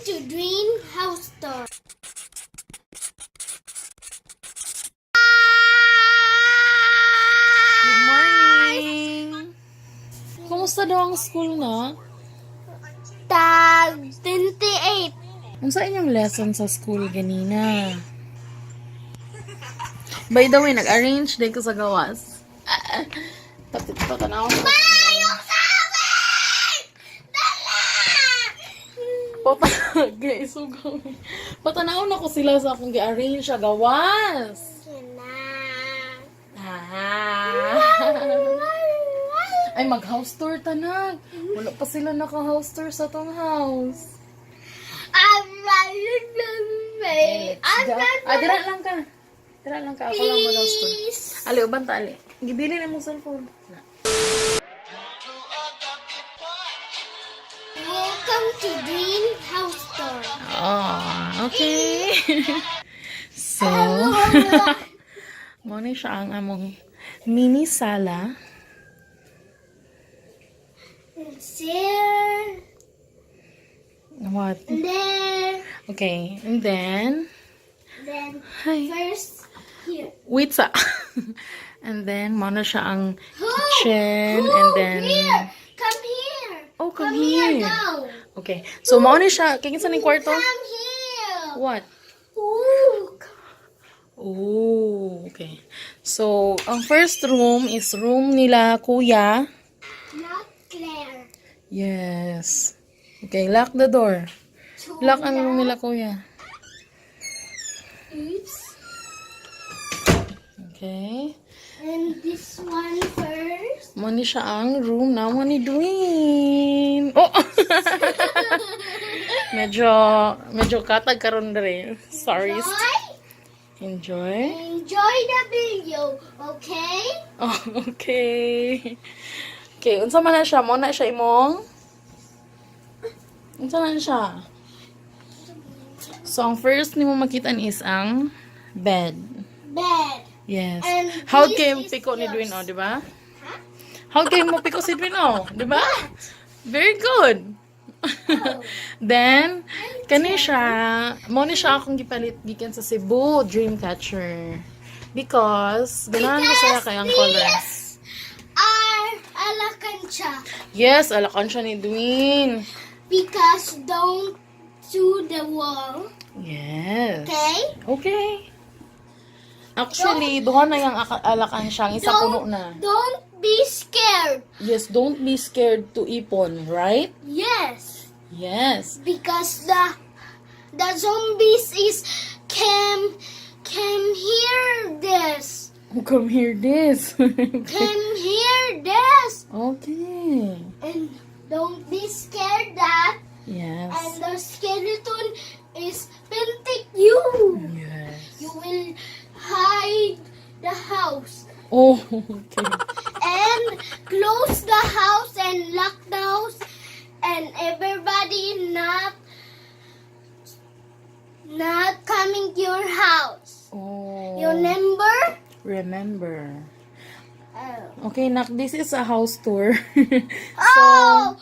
to Dwein house tour. Good morning! Kumusta daw ang school na? Tag 28. Unsa inyong lesson sa school ganina? By the way, nag-arrange din ko sa gawas. Tapos patanaw ko. Yung sabi! Dala! Patanaw na ko sila sa akong gi-arrange sa gawas. Ay, mag-house tour tanag. Wala pa sila naka-house tour sa tong house. Dira lang ka. Dira lang ka. Ako lang mag-house tour. Ali, uban ta, ali. Gibili na mong cellphone. Welcome to Dwein house tour. Oh, okay. So, muna siya ang among mini sala. Here. What? And there. Okay, and then hi. First here. Wait sa. And then muna siya ang kitchen and then Here. Come here. oh, come here. Now. Okay. So muna siya kinsa ning kwarto? Come here. What? Ooh. Oh, okay. So, ang first room is room nila kuya. Not Claire. Yes. Okay, lock the door. Lock ang room nila kuya. Oops. Okay. And this one first. Muna siya ang room na mo ni Dwein. Oh! medyo katag karon dere. Sorry. Enjoy. Enjoy the video, okay? Oh, okay. Okay, unsa man na siya? Mo na siya imong? Unsa na siya? So, ang first ni mo makita is ang bed. Bed. Yes. And How this kayo is piko ni Dwein, oh, yours. di ba? Huh? How kayo mo piko si Dwein, oh, di ba? Very good. Then, kani siya, mo ni siya akong gipalit gikan sa Cebu Dreamcatcher. Because, ganahan ko saya kay ang color. These are alakancha. Yes, alakan siya ni Dwein. Because don't to the wall, Yes. okay? Okay. Actually, doon na yung alakan siya. Isa puno na. Don't be scared. Yes, don't be scared to ipon, right? Yes. Yes. Because the zombies is came here this. Oh, come here this. Came here this. Okay. And don't be scared that. Yes. And the skeleton is pinting you. Yes. You will hide the house. Oh, okay. And close the house and lock the house. And everybody not coming to your house. Oh. You remember? Remember. Oh. Okay, Nak, this is a house tour. Oh,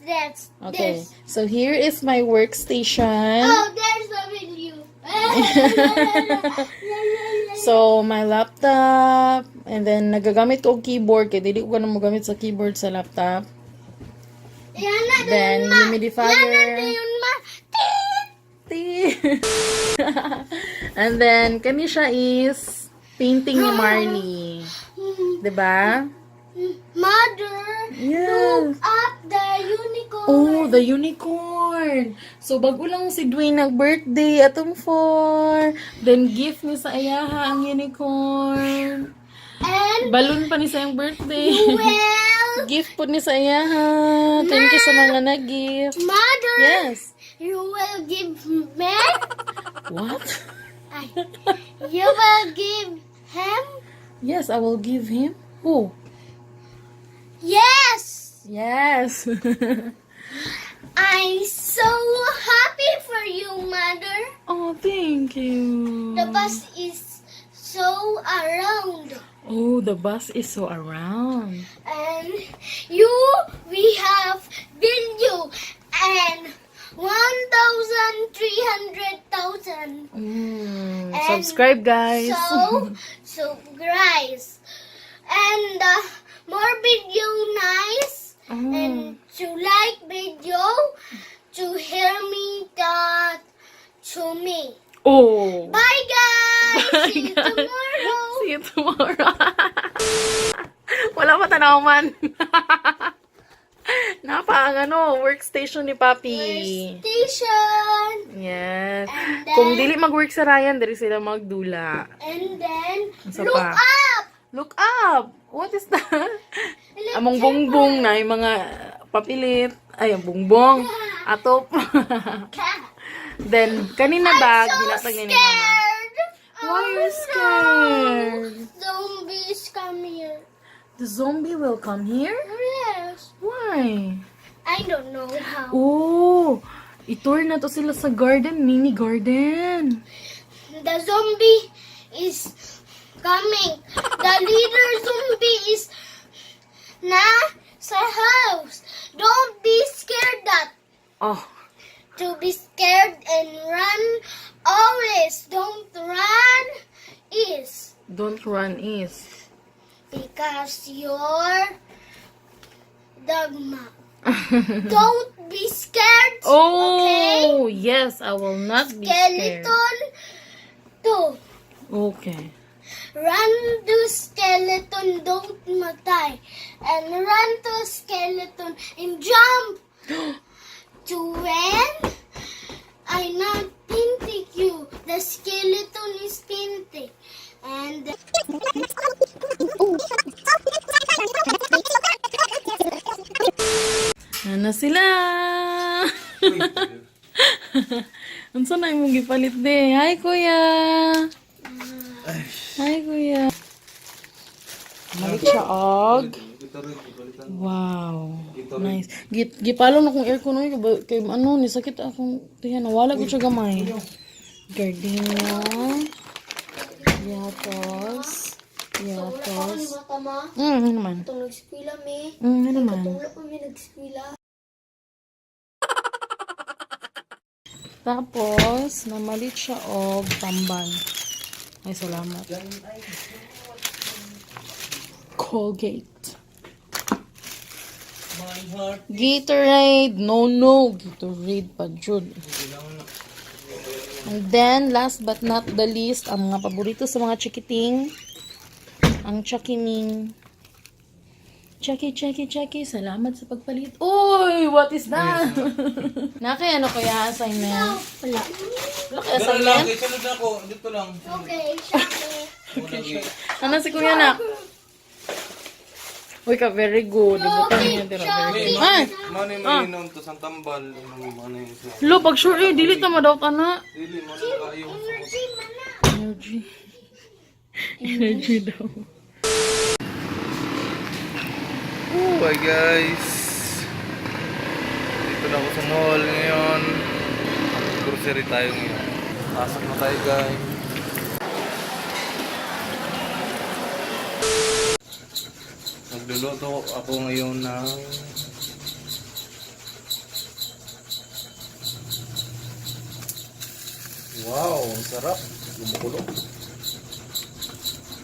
there's Okay, so here is my workstation. Oh, there's a video. So, my laptop, and then nagagamit ko og keyboard, kaya dili ko na magamit sa keyboard sa laptop. Yan na Then, yun, ma. humidifier. Yan na yun, ma. And then, kani siya is painting ni Marley. Diba? Mother, Yes. look up the unicorn. Oh, the unicorn. So, bago lang si Dwein nag-birthday atong 4. Then, gift ni sa ayaha ang unicorn. And Balloon pa ni sa iyang birthday. well, Gift po ni sa ayaha. Thank you sa mga nag-gift. Mother, Yes. you will give me. What? You will give him. Yes, I will give him. Who? Yes, Yes. I'm so happy for you, Mother. Oh, thank you. The bus is so around. Oh, the bus is so around. And we have video and one 1,300,000. And Subscribe, guys. So guys, and more video nice, and to like video, to hear me that to me. Oh. Bye guys. See you Guys. tomorrow. See you tomorrow. Wala pa tanawan. Napa ang workstation ni Papi. Station. Yes. And then- Kung dili mag-work sa Ryan, dili sila magdula. And then Isa look pa. up. Look up! What is that? Among bongbong na yung mga papilit. Ay, ang bongbong. Atop. Then, kanina ba, ginatag niya ni Mama. Scared. Why are you scared? Zombies come here. The zombie will come here? Yes. Why? I don't know how. Oh, itour na to sila sa garden, mini garden. The zombie is coming. The leader zombie is na sa house. Don't be scared that. Oh, To be scared and run always. Don't run is don't run is. because you're dogma. Don't be scared. Okay? Oh, yes, I will not be scared. Skeleton too. Okay. Run to skeleton, don't matay. And run to skeleton and jump to when I not pinting you. The skeleton is pinting. And Ano sila? Unsa na imong gipalit de? Hi, kuya. Hi, kuya. Malit siya og. Wow. Nice. Gipalo na kong aircon oy kay ano ni sakit akong tiyan nawala gud siya gamay. Gardenia. Yatos. Yatos. tama. Ano naman? Itong nag-skwila me. Ano naman? Wala pa may nag-skwila. Tapos, namalit siya og tamban. Ay, salamat. Colgate. Gatorade. No. Gatorade pa, Jud. And then, last but not the least, ang mga paborito sa mga chikiting. Ang chakining. Chucky. Salamat sa pagpalit. Uy! What is that? Nakay ano kaya assignment? Wala. Wala kaya assignment? Sunod na ako. Dito lang. Okay, Shami. Ano si Kuya Nak? Uy ka, very good. Ibutan niya tira. Very good. Ay! Mano yung mainom to sang tambal. Mano yung isa. Lo, pag sure dili ta madaw ka na. Dili, mano kayo. Energy mana. Energy daw. Oh, hi guys. Dito na ako sa mall ngayon. Grocery tayo ngayon. Pasok na tayo guys. Nagluluto ako ngayon ng wow, ang sarap. Gumukulo.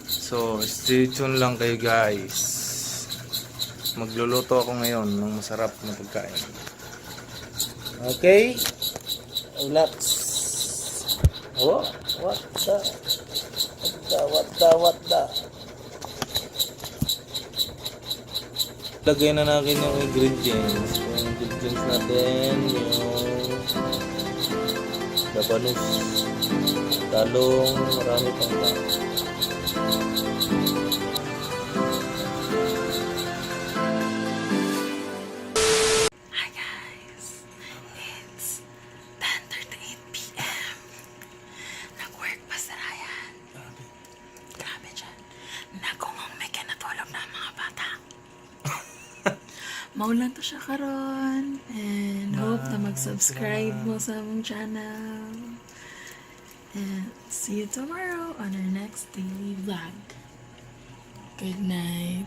So, stay tuned lang kayo guys. Magluluto ako ngayon ng masarap na pagkain. Okay? Let's. Oh, what the? Lagay na natin yung ingredients. Yung ingredients natin, yung labanos, talong, marami pang tao. Hi guys. It's 10:38 p.m. Nag-work pa si Ryan. Grabe dyan. Nagungong may kinatulog na ang mga bata. Maulan to siya karon and hope na mag-subscribe mo sa among channel. And see you tomorrow on our next daily vlog. Good night.